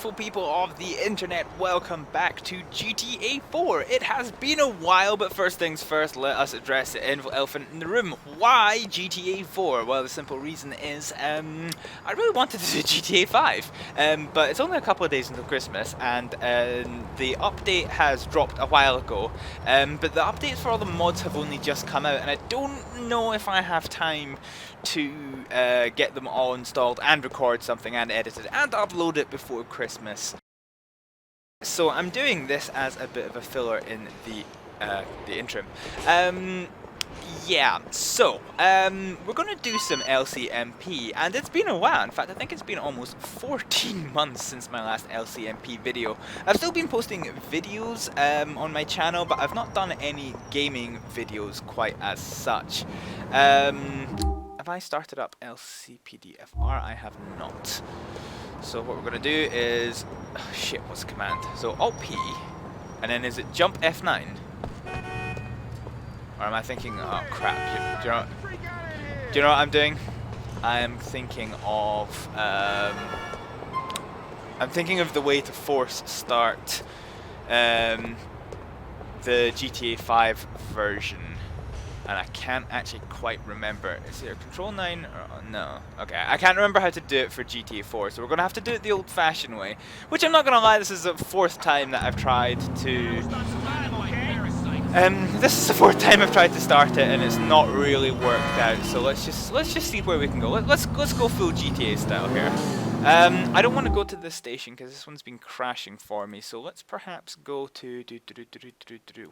beautiful people of the internet, welcome back to GTA 4. It has been a while, but first things first, let us address the elephant in the room. Why GTA 4? Well, the simple reason is, I really wanted to do GTA 5, but it's only a couple of days until Christmas, and the update has dropped a while ago, but the updates for all the mods have only just come out, and I don't know if I have time to get them all installed and record something and edit it and upload it before Christmas. So I'm doing this as a bit of a filler in the interim. Yeah, so we're gonna do some LCMP, and it's been a while. In fact, I think it's been almost 14 months since my last LCMP video. I've still been posting videos on my channel, but I've not done any gaming videos quite as such. Have I started up LCPD FR? I have not. So what we're going to do is... oh, shit, what's the command? So Alt P, and then is it jump F9? Or am I thinking... oh crap, do you know what I'm doing? I am thinking of... I'm thinking of the way to force start the GTA 5 version. And I can't actually quite remember. Is there Control 9 or no? Okay, I can't remember how to do it for GTA 4, so we're gonna have to do it the old-fashioned way. Which I'm not gonna lie, this is the fourth time that I've tried to. This is the fourth time I've tried to start it, and it's not really worked out. So let's just see where we can go. Let's go full GTA style here. I don't want to go to this station because this one's been crashing for me. So let's perhaps go to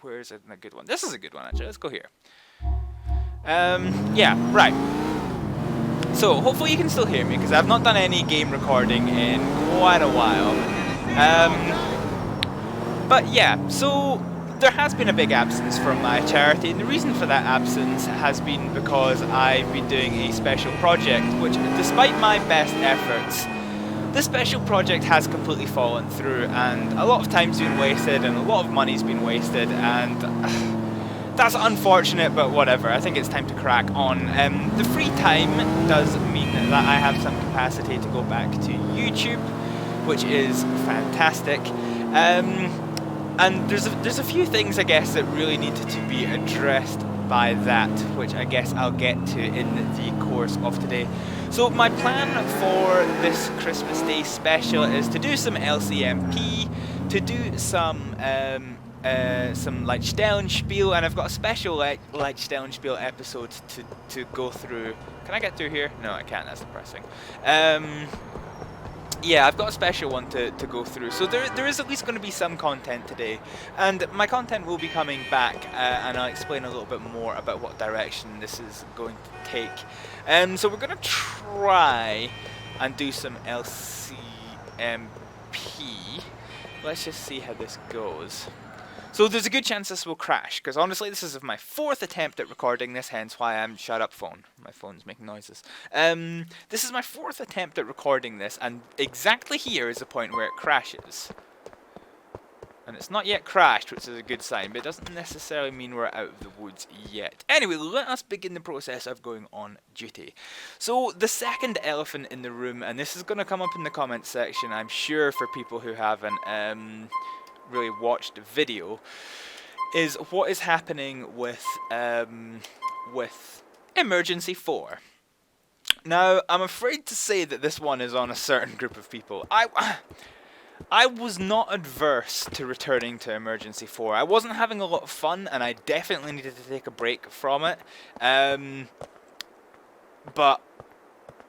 where is it? A good one. This is a good one actually. Let's go here. Yeah, right. So, hopefully you can still hear me, because I've not done any game recording in quite a while. But yeah, so there has been a big absence from my charity, and the reason for that absence has been because I've been doing a special project, which, despite my best efforts, this special project has completely fallen through, and a lot of time's been wasted, and a lot of money's been wasted, and... that's unfortunate, but whatever. I think it's time to crack on. The free time does mean that I have some capacity to go back to YouTube, which is fantastic. And there's a few things, I guess, that really need to be addressed by that, which I guess I'll get to in the course of today. So my plan for this Christmas Day special is to do some LCMP, to do some Stellenspiel, and I've got a special Stellenspiel episode to go through. Can I get through here? No, I can't. That's depressing. Yeah, I've got a special one to go through. So there is at least going to be some content today, and my content will be coming back, and I'll explain a little bit more about what direction this is going to take. So we're going to try and do some LCMP. Let's just see how this goes. So there's a good chance this will crash, because honestly this is my fourth attempt at recording this, hence why I'm shut up phone. My phone's making noises. This is my fourth attempt at recording this, and exactly here is the point where it crashes. And it's not yet crashed, which is a good sign, but it doesn't necessarily mean we're out of the woods yet. Anyway, let us begin the process of going on duty. So the second elephant in the room, and this is going to come up in the comments section, I'm sure, for people who haven't really watched the video, is what is happening with Emergency 4. Now, I'm afraid to say that this one is on a certain group of people. I was not adverse to returning to Emergency 4. I wasn't having a lot of fun, and I definitely needed to take a break from it. But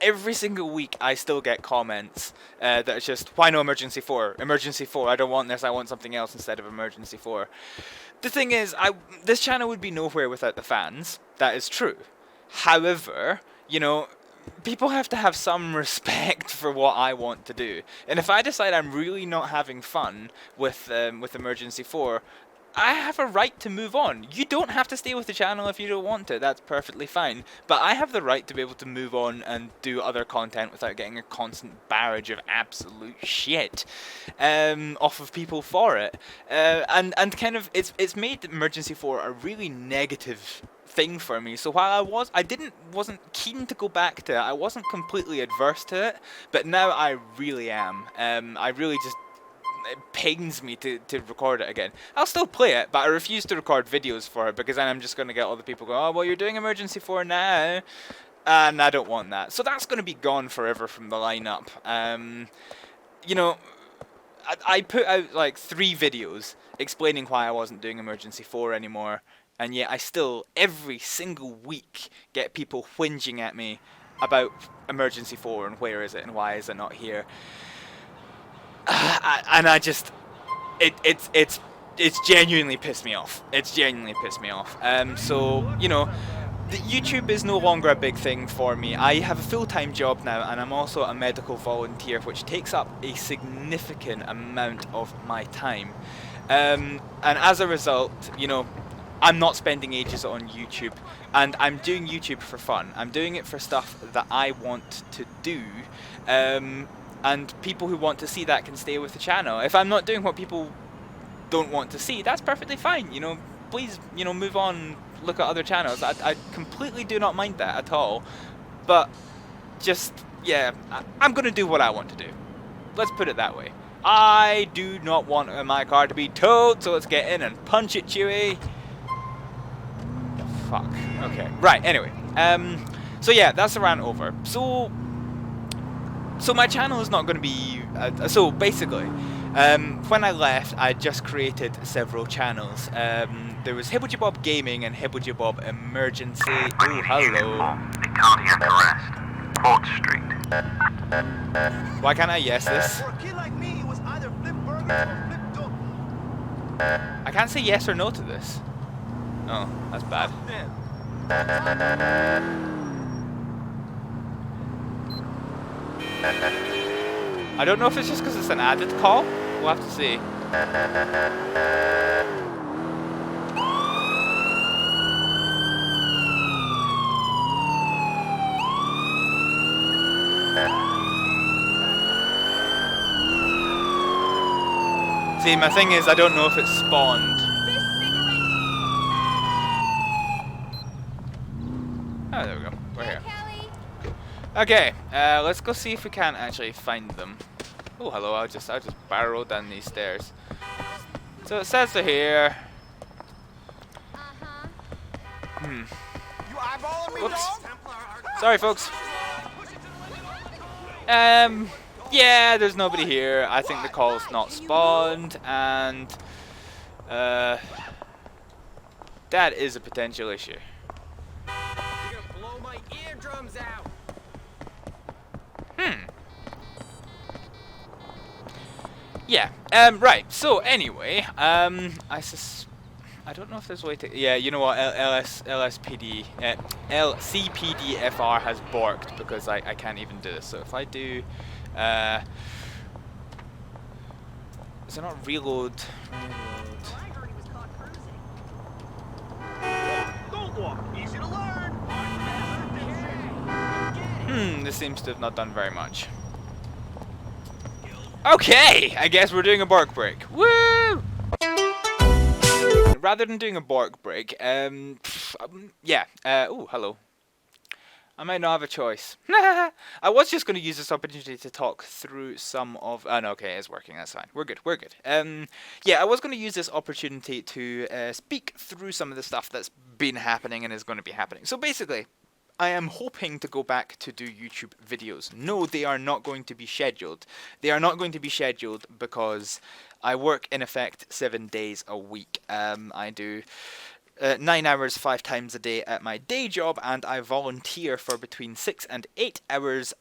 every single week I still get comments that are just, why no Emergency 4? Emergency 4, I don't want this, I want something else instead of Emergency 4. The thing is, this channel would be nowhere without the fans. That is true. However, you know, people have to have some respect for what I want to do. And if I decide I'm really not having fun with Emergency 4, I have a right to move on. You don't have to stay with the channel if you don't want to. That's perfectly fine. But I have the right to be able to move on and do other content without getting a constant barrage of absolute shit off of people for it. And kind of, it's made Emergency 4 a really negative thing for me. So while wasn't keen to go back to it. I wasn't completely adverse to it, but now I really am. I really just it pains me to record it again. I'll still play it, but I refuse to record videos for it because then I'm just going to get all the people going, oh, well, you're doing Emergency 4 now. And I don't want that. So that's going to be gone forever from the lineup. You know, I put out like 3 videos explaining why I wasn't doing Emergency 4 anymore. And yet I still, every single week, get people whinging at me about Emergency 4 and where is it and why is it not here. And I just, it's genuinely pissed me off. It's genuinely pissed me off. So, you know, YouTube is no longer a big thing for me. I have a full-time job now, and I'm also a medical volunteer, which takes up a significant amount of my time. And as a result, you know, I'm not spending ages on YouTube, and I'm doing YouTube for fun. I'm doing it for stuff that I want to do, and people who want to see that can stay with the channel. If I'm not doing what people don't want to see, that's perfectly fine. You know, please, you know, move on, look at other channels. I completely do not mind that at all. But just, yeah, I'm going to do what I want to do. Let's put it that way. I do not want my car to be towed, so let's get in and punch it, Chewie. Fuck. Okay. Right, anyway. So yeah, that's the rant over. So my channel is not going to be... so basically, when I left, I just created several channels. There was Hibblejaybob Gaming and Hibblejaybob Emergency. Oh, hello. They can't hear the rest. Port Street. Why can't I yes this? For a kid like me, it was either flip burgers or flip dope. I can't say yes or no to this. Oh, that's bad. I don't know if it's just because it's an added call. We'll have to see. See, my thing is I don't know if it's spawned. Oh, there we go. We're here. Okay, let's go see if we can actually find them. Oh, hello. I'll just barrel down these stairs. So it says they're here. Whoops. Sorry, folks. Yeah, there's nobody here. I think the call's not spawned, and that is a potential issue. You're gonna blow my eardrums out. Yeah. Right. So anyway, I don't know if there's a way to. Yeah. You know what? LSPD, LCPD FR has borked because I can't even do this. So if I do, is it not reload? Don't walk. Easy to learn. This seems to have not done very much. Okay, I guess we're doing a bark break. Woo! Rather than doing a bark break, yeah. Oh, hello. I might not have a choice. I was just going to use this opportunity to talk through some of... Oh, no, okay, it's working, that's fine. We're good, we're good. Yeah, I was going to use this opportunity to speak through some of the stuff that's been happening and is going to be happening. So basically, I am hoping to go back to do YouTube videos. No, they are not going to be scheduled. They are not going to be scheduled because I work, in effect, 7 days a week. I do... 9 hours 5 times a day at my day job, and I volunteer for between 6 and 8 hours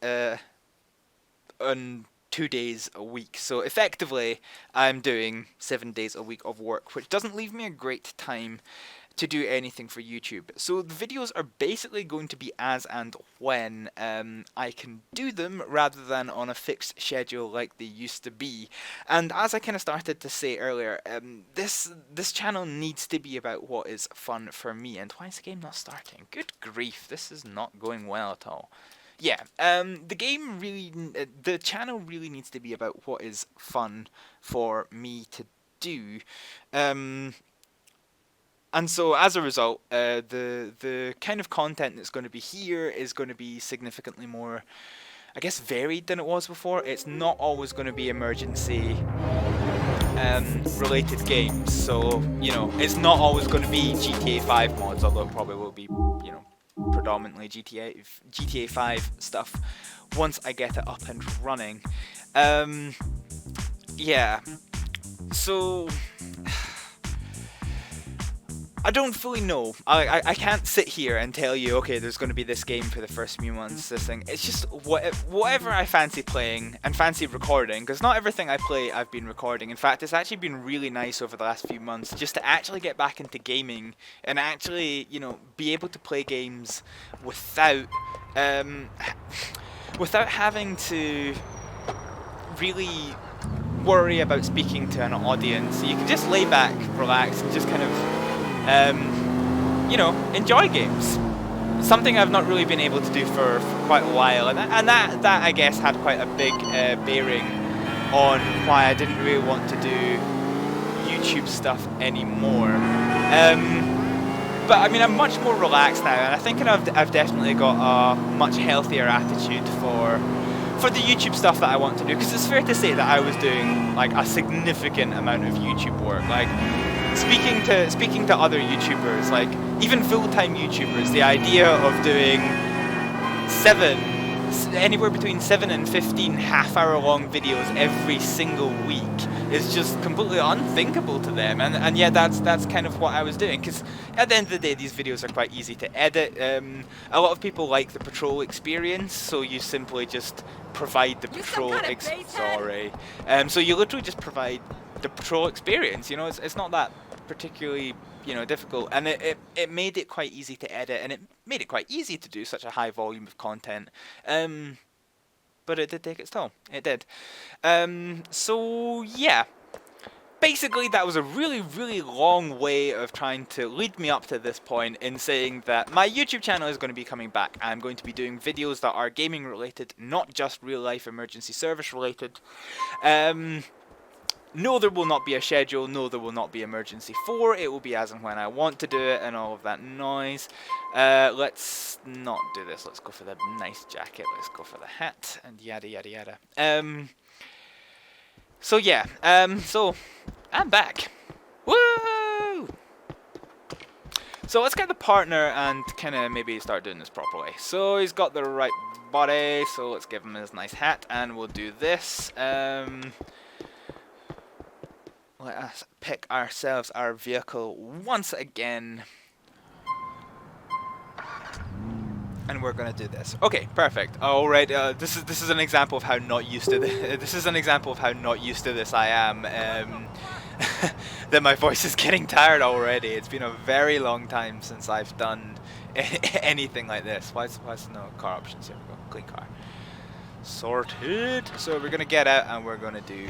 on 2 days a week. So effectively, I'm doing 7 days a week of work, which doesn't leave me a great time to do anything for YouTube. So the videos are basically going to be as and when I can do them, rather than on a fixed schedule like they used to be. And as I kind of started to say earlier, this channel needs to be about what is fun for me. And why is the game not starting? Good grief, this is not going well at all. Yeah, the channel really needs to be about what is fun for me to do. And so as a result, the kind of content that's going to be here is going to be significantly more, I guess, varied than it was before. It's not always going to be emergency related games. So, you know, it's not always going to be GTA 5 mods, although it probably will be, you know, predominantly GTA 5 stuff once I get it up and running. Yeah. So I don't fully know. I can't sit here and tell you, okay, there's going to be this game for the first few months, this thing. It's just whatever I fancy playing and fancy recording, because not everything I play I've been recording. In fact, it's actually been really nice over the last few months just to actually get back into gaming and actually, you know, be able to play games without having to really worry about speaking to an audience. You can just lay back, relax, and just kind of you know, enjoy games. Something I've not really been able to do for quite a while, and that I guess had quite a big bearing on why I didn't really want to do YouTube stuff anymore. But I mean, I'm much more relaxed now, and I think I've definitely got a much healthier attitude for the YouTube stuff that I want to do, because it's fair to say that I was doing like a significant amount of YouTube work. Like speaking to other YouTubers, like even full-time YouTubers, the idea of doing anywhere between 7 and 15 half-hour-long videos every single week is just completely unthinkable to them, and yeah, that's kind of what I was doing, because at the end of the day, these videos are quite easy to edit. A lot of people like the patrol experience, so you simply just provide the patrol so you literally just provide the patrol experience. You know, it's not that particularly, you know, difficult, and it made it quite easy to edit, and it made it quite easy to do such a high volume of content. But it did take its toll. It did. So yeah, basically that was a really, really long way of trying to lead me up to this point in saying that my YouTube channel is going to be coming back. I'm going to be doing videos that are gaming related, not just real life emergency service related. No, there will not be a schedule. No, there will not be emergency 4. It will be as and when I want to do it and all of that noise. Let's not do this. Let's go for the nice jacket. Let's go for the hat and yada yada yada. So yeah. So I'm back. Woo! So let's get the partner and kind of maybe start doing this properly. So he's got the right body. So let's give him his nice hat, and we'll do this. Let us pick ourselves our vehicle once again, and we're gonna do this. Okay, perfect. All right. This is an example of how not used to this. This is an example of how not used to this I am. That my voice is getting tired already. It's been a very long time since I've done anything like this. Why is no car options? Here we go. Clean car. Sorted. So we're gonna get out and we're gonna do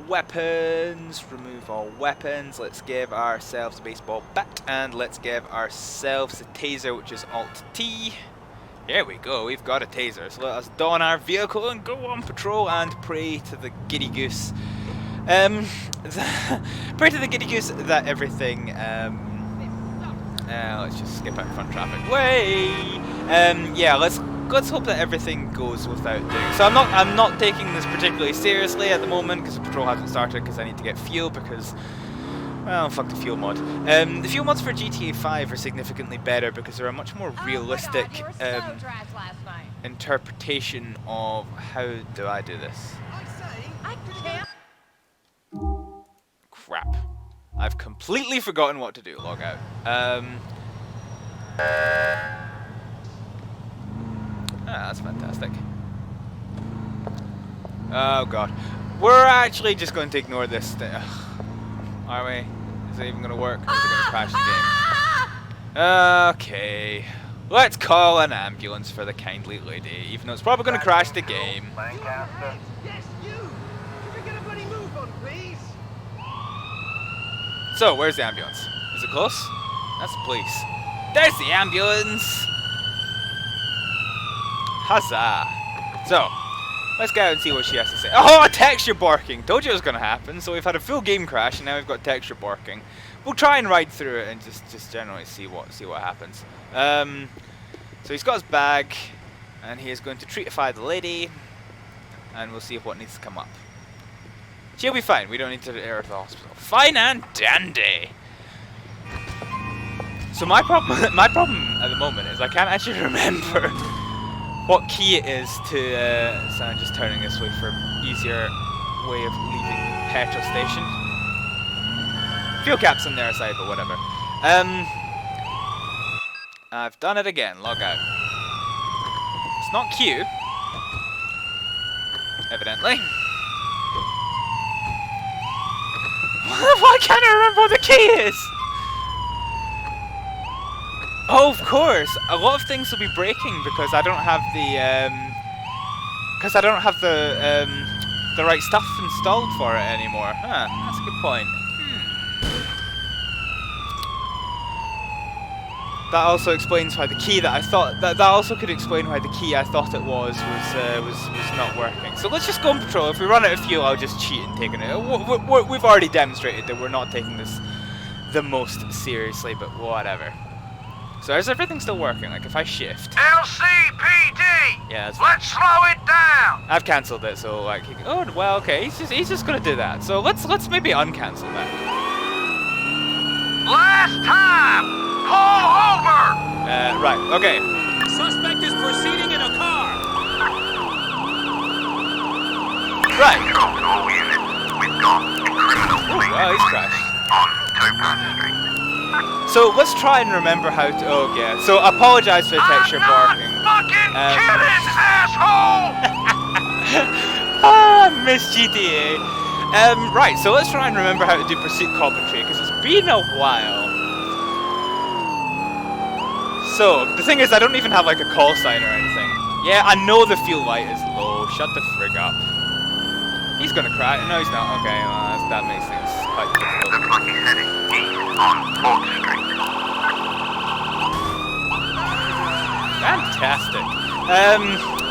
weapons. Remove all weapons. Let's give ourselves a baseball bat, and let's give ourselves a taser, which is Alt T. Here we go. We've got a taser. So let us don our vehicle and go on patrol and pray to the giddy goose. Pray to the giddy goose that everything. Let's just skip out front traffic. Way. Yeah, let's hope that everything goes without doing. So I'm not taking this particularly seriously at the moment because the patrol hasn't started, because I need to get fuel, because, well, fuck the fuel mod. The fuel mods for GTA 5 are significantly better because they're a much more realistic interpretation of how do I do this. Crap. I've completely forgotten what to do. Log out. That's fantastic. Oh god. We're actually just going to ignore this thing. Are we? Is it even going to work? Or is it going to crash the game? Okay. Let's call an ambulance for the kindly lady, even though it's probably going to crash the game. Lancaster. Yes, you! Can we get a bloody move on, please? So, where's the ambulance? Is it close? That's the police. There's the ambulance! Huzzah! So, Let's go out and see what she has to say. Oh, texture barking! Told you it was going to happen. So we've had a full game crash, and now we've got texture barking. We'll try and ride through it and just generally see what happens. So he's got his bag, and he is going to treatify the lady, and we'll see what needs to come up. She'll be fine. We don't need to air her to the hospital. Fine and dandy. So my problem at the moment is I can't actually remember what key it is to. So I'm just turning this way for easier way of leaving the petrol station. Fuel cap's on their side, but whatever. I've done it again. Log out. It's not Q, evidently. Why can't I remember what the key is? Oh, of course. A lot of things will be breaking because I don't have the right stuff installed for it anymore. Huh? That's a good point. That also explains why the key that I thought that also could explain why the key I thought it was not working. So let's just go on patrol. If we run out of fuel, I'll just cheat and take it. We've already demonstrated that we're not taking this the most seriously, but whatever. So is everything still working? Like if I shift? LCPD! Yeah, let's slow it down! I've cancelled it, so like oh well, okay, he's just gonna do that. So let's maybe uncancel that. Last time! Pull over! Right, okay. Suspect is proceeding in a car. Right. Control to all units. We've got a criminal fleeing wow, he's crashed. on Topaz Street. So let's try and remember how to. Oh yeah. So apologize for the texture barking. Fucking kidding, asshole! I miss GTA. Right. So let's try and remember how to do pursuit commentary because it's been a while. So, the thing is, I don't even have like a call sign or anything. Yeah, I know the fuel light is low. Shut the frig up. He's gonna cry. No, he's not. Okay, well, that makes things quite difficult. Looks like he's heading east on 4th Street. Fantastic.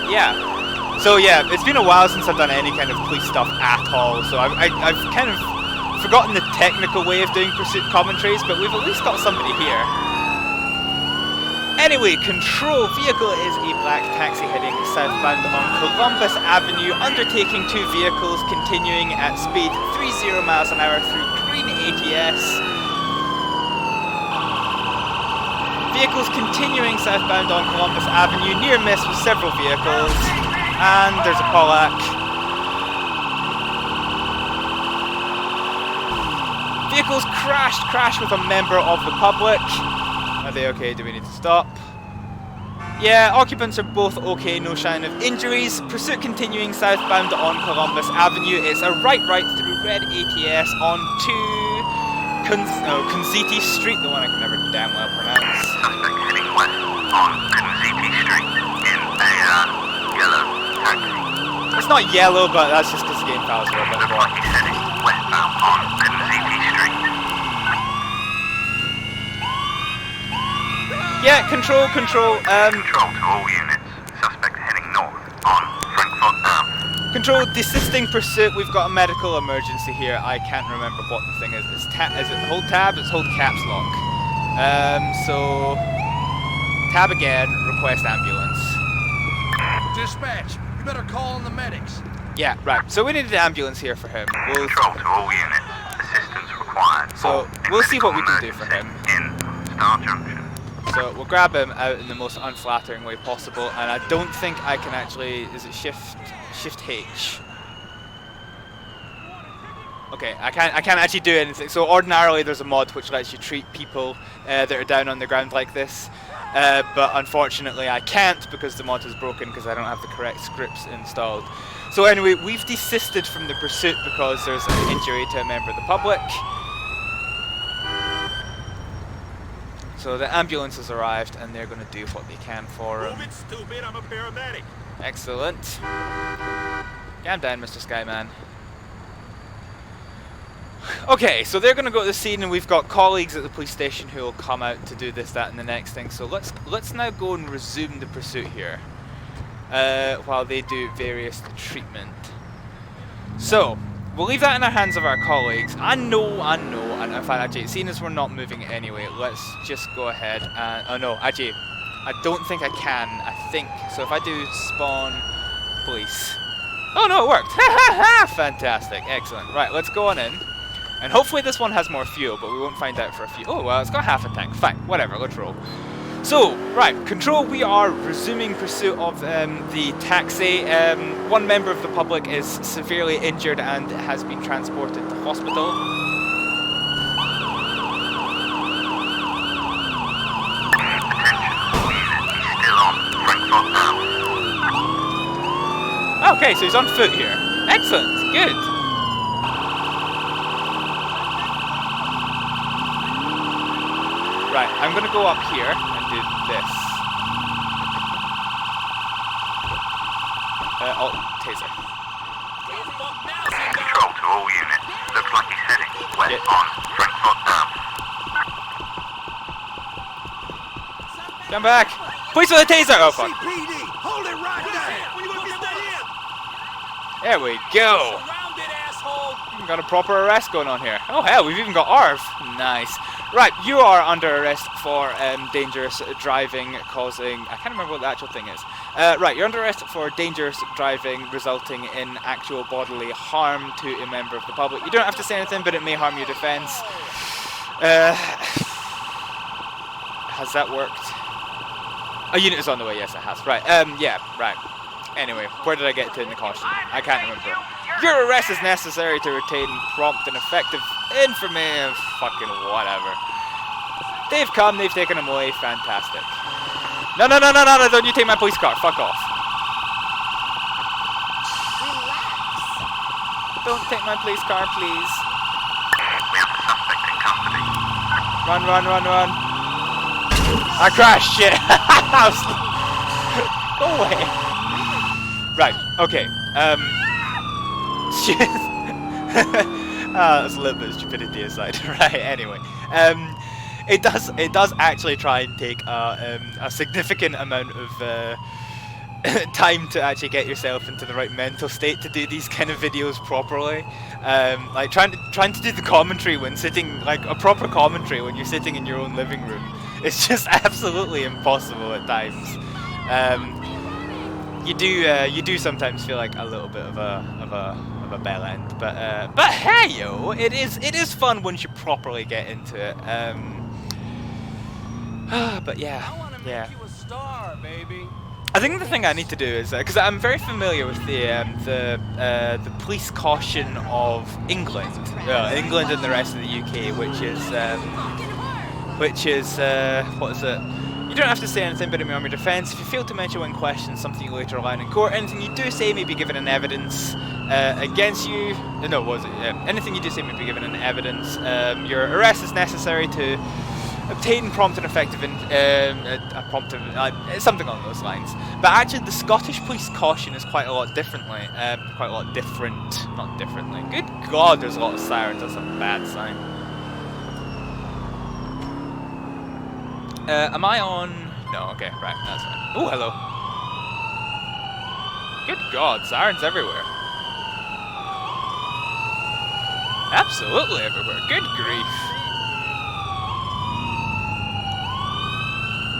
Yeah. So yeah, it's been a while since I've done any kind of police stuff at all. So I've kind of forgotten the technical way of doing pursuit commentaries, but we've at least got somebody here. Anyway, control vehicle is a black taxi heading southbound on Columbus Avenue, undertaking 2 vehicles, continuing at speed 30 miles an hour through green ATS. Vehicles continuing southbound on Columbus Avenue, near miss with several vehicles, and there's a Pollack. Vehicles crashed with a member of the public. Are they okay? Do we need to stop? Yeah, occupants are both okay, no sign of injuries. Pursuit continuing southbound on Columbus Avenue. It's a right through red ATS onto Conziti Street, the one I can never damn well pronounce. Suspect heading west on Conziti Street in a yellow taxi. It's not yellow, but that's just because the game files are a bit Looks more. like he's heading westbound on Conziti Street. Yeah, control. Control to all units. Suspect heading north on Frankfurt Ave. Control, desisting pursuit. We've got a medical emergency here. I can't remember what the thing is. Is it hold tab? It's hold caps lock. So tab again. Request ambulance. Dispatch, you better call on the medics. Yeah, right. So we need an ambulance here for him. Control to all units. Assistance required. So we'll see what we can do for him. In Star Junction. So we'll grab him out in the most unflattering way possible, and I don't think I can actually. Is it shift H? Okay, I can't actually do anything. So ordinarily there's a mod which lets you treat people that are down on the ground like this, but unfortunately I can't because the mod is broken because I don't have the correct scripts installed. So anyway, we've desisted from the pursuit because there's an injury to a member of the public. So the ambulance has arrived and they're going to do what they can for him. Move it, stupid. I'm a paramedic. Excellent. Calm down, Mr. Skyman. Okay, so they're going to go to the scene and we've got colleagues at the police station who will come out to do this, that and the next thing. So let's now go and resume the pursuit here. while they do various treatment. So, we'll leave that in the hands of our colleagues. I know, and in fact, actually, seeing as we're not moving it anyway, let's just go ahead and, oh no, actually, I don't think I can, I think. So if I do spawn police. Oh no, it worked! Ha ha ha! Fantastic, excellent. Right, let's go on in. And hopefully this one has more fuel, but we won't find out for a few. Oh, well, it's got half a tank. Fine, whatever, let's roll. So, right, Control, we are resuming pursuit of the taxi. One member of the public is severely injured and has been transported to hospital. Okay, so he's on foot here. Excellent, good. Right, I'm gonna go up here and do this. Oh, taser. Control to all units. Looks like he's heading west on Frankfurt down. Come back! Police with a taser! Oh fuck. LCPD, hold it right there. When you gonna get that There we go! in? Surrounded, asshole! We've got a proper arrest going on here. Oh hell, we've even got ARV. Nice. Right, you are under arrest for dangerous driving causing... I can't remember what the actual thing is. Right, you're under arrest for dangerous driving resulting in actual bodily harm to a member of the public. You don't have to say anything, but it may harm your defense. Has that worked? A unit is on the way, yes it has. Right, yeah, right. Anyway, where did I get to in the caution? I can't remember. Your arrest is necessary to retain prompt and effective information. Fucking whatever. They've come, they've taken him away. Fantastic. No, don't you take my police car. Fuck off. Relax. Don't take my police car, please. We have a suspect in custody. Run. I crashed, shit. Go away. Right, okay. Shit. That's a little bit of stupidity aside. Right, anyway. It does actually try and take a significant amount of time to actually get yourself into the right mental state to do these kind of videos properly. Like trying to do the commentary when sitting, like a proper commentary when you're sitting in your own living room. It's just absolutely impossible at times. You do sometimes feel like a little bit of a bell end, but hey yo, it is fun once you properly get into it. But yeah. You a star, baby. I think the thing I need to do is because I'm very familiar with the police caution of England, England and the rest of the UK, which is what is it? You don't have to say anything but in your defence. If you fail to mention when questioned something you later rely on in court, anything you do say may be given in evidence against you. No, what was it? Anything you do say may be given in evidence. Your arrest is necessary to obtain prompt and effective something along those lines. But actually, the Scottish police caution is quite a lot differently. Not differently. Good God, there's a lot of sirens. That's a bad sign. Am I on? No, okay, right, that's fine. Oh, hello. Good God, sirens everywhere. Absolutely everywhere. Good grief.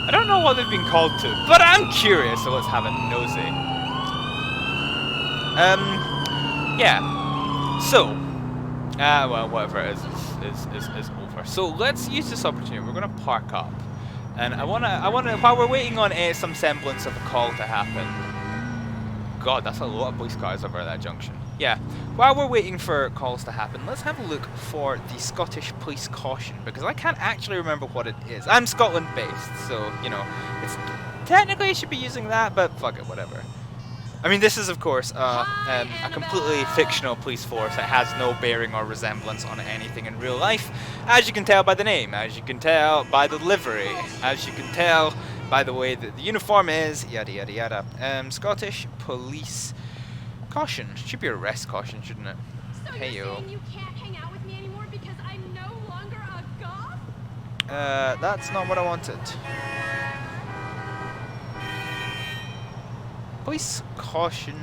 I don't know what they've been called to, but I'm curious, so let's have a nosy. Yeah. So, well, whatever it is over. So let's use this opportunity. We're gonna park up. And I wanna, while we're waiting on some semblance of a call to happen. God, that's a lot of police cars over at that junction. Yeah, while we're waiting for calls to happen, let's have a look for the Scottish Police Caution, because I can't actually remember what it is. I'm Scotland based, so, you know, it's technically I should be using that, but fuck it, whatever. I mean, this is, of course, a completely fictional police force that has no bearing or resemblance on anything in real life, as you can tell by the name, as you can tell by the livery, as you can tell by the way that the uniform is, yada yada yada. Scottish Police Caution. Should be arrest caution, shouldn't it? So Hey you're yo. saying you can't hang out with me anymore because I'm no longer a goth? That's not what I wanted. Police caution.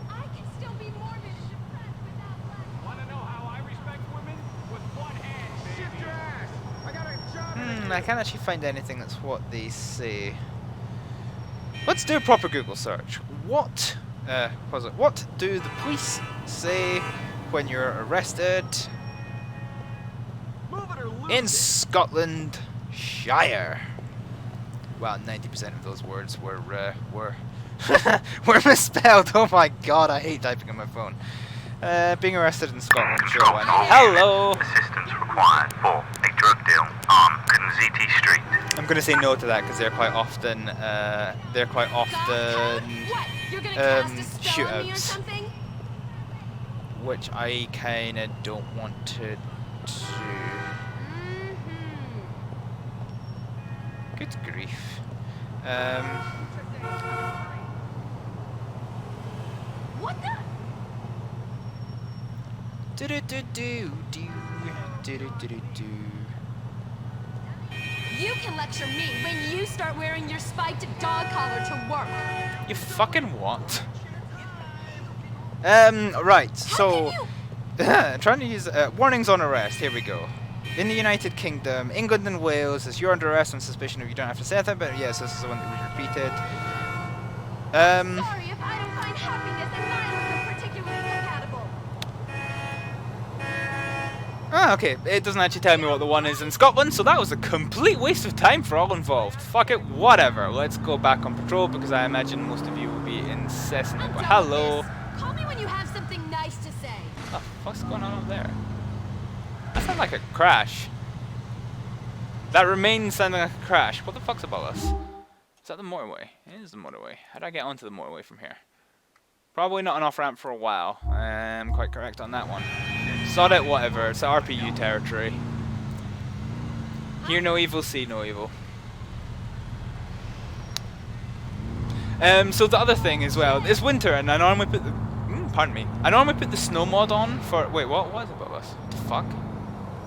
I can still be morbid and depressed without life. Want to know how I respect women? With one hand, Shift baby. your ass. I got a job. I can't actually find anything that's what they say. Let's do a proper Google search. What was it? What do the police say when you're arrested Move it or lose in it. Scotland Shire? Well, 90% of those words were were misspelled. Oh my god, I hate typing on my phone. Being arrested in Scotland, sure, why not? Hello! Assistance required for a drug deal on Kunziti Street. I'm gonna say no to that because they're quite often God, what? You're gonna cast a spell on me or shootouts, something? which I kinda don't want to do. Mm-hmm. Good grief. What the? Do do do do do do do do do. You can lecture me when you start wearing your spiked dog collar to work. You fucking what? Right, so trying to use warnings on arrest. Here we go. In the United Kingdom, England and Wales, as you're under arrest on suspicion of you don't have to say anything, but yes, this is the one that was repeated. Sorry if I don't find happiness and violence particularly compatible. Ah, okay. It doesn't actually tell me what the one is in Scotland, so that was a complete waste of time for all involved. Fuck it, whatever. Let's go back on patrol because I imagine most of you will be incessantly. I'm done Hello. with this. Call me when you have something nice to say. What the fuck's going on up there? That sounds like a crash. That remains sounding like a crash. What the fuck's above us? Is that the motorway? It is the motorway. How do I get onto the motorway from here? Probably not an off-ramp for a while. I'm quite correct on that one. Sod it, whatever. It's RPU territory. Hear no evil, see no evil. So the other thing as well, it's winter and I normally put the... pardon me. I normally put the snow mod on for... Wait, what? What is above us? What the fuck?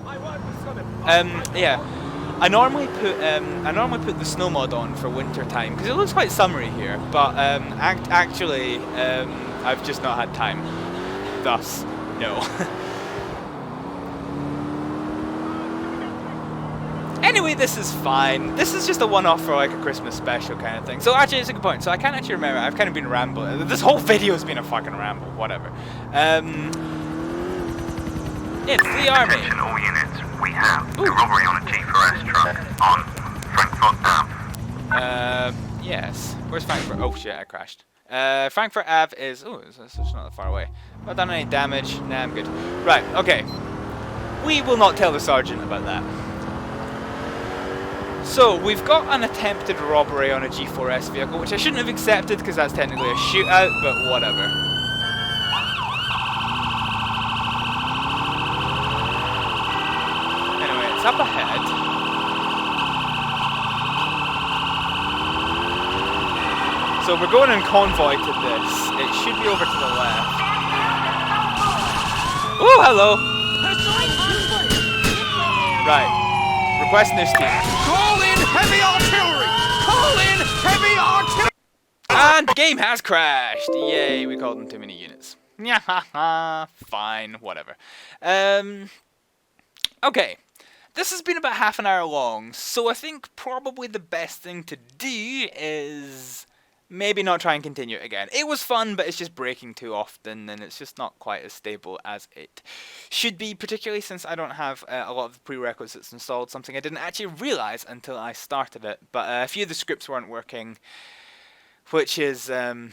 My wife was gonna. Yeah. I normally put the snow mod on for winter time because it looks quite summery here, but actually I've just not had time. Thus, no. Anyway, this is fine. This is just a one-off for like a Christmas special kind of thing. So actually, it's a good point. So I can't actually remember. I've kind of been rambling. This whole video has been a fucking ramble. Whatever. It's the army. Attention all units, we have a robbery on a G4S truck on Frankfurt Ave. Yes. Where's Frankfurt? Oh shit, I crashed. Frankfurt Ave is... Oh, it's not that far away. Not done any damage. Nah, I'm good. Right, okay. We will not tell the sergeant about that. So, we've got an attempted robbery on a G4S vehicle, which I shouldn't have accepted because that's technically a shootout, but whatever. Anyway, it's up ahead. So we're going in convoy to this. It should be over to the left. Oh, hello! Right. Request new team. Call in heavy artillery. Call in heavy artillery. And the game has crashed! Yay, we called them too many units. Nyahaha, fine, whatever. Okay. This has been about half an hour long, so I think probably the best thing to do is maybe not try and continue it again. It was fun, but it's just breaking too often, and it's just not quite as stable as it should be, particularly since I don't have a lot of the prerequisites installed, something I didn't actually realize until I started it. But a few of the scripts weren't working, which is, yeah,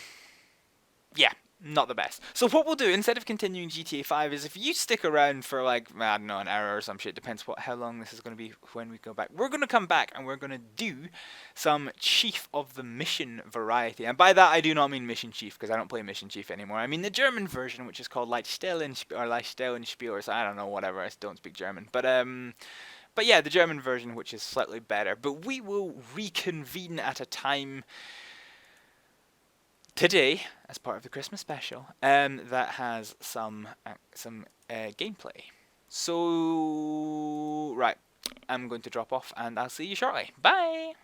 not the best. So what we'll do, instead of continuing GTA 5, is if you stick around for like, I don't know, an hour or some shit, depends how long this is going to be when we go back. We're going to come back and we're going to do some Chief of the Mission variety. And by that I do not mean Mission Chief, because I don't play Mission Chief anymore. I mean the German version, which is called Leitstellenspiel, or Leitstellenspiel, or I don't know, whatever, I don't speak German. But yeah, the German version, which is slightly better. But we will reconvene at a time today, as part of the Christmas special, that has some gameplay. So, right, I'm going to drop off and I'll see you shortly. Bye!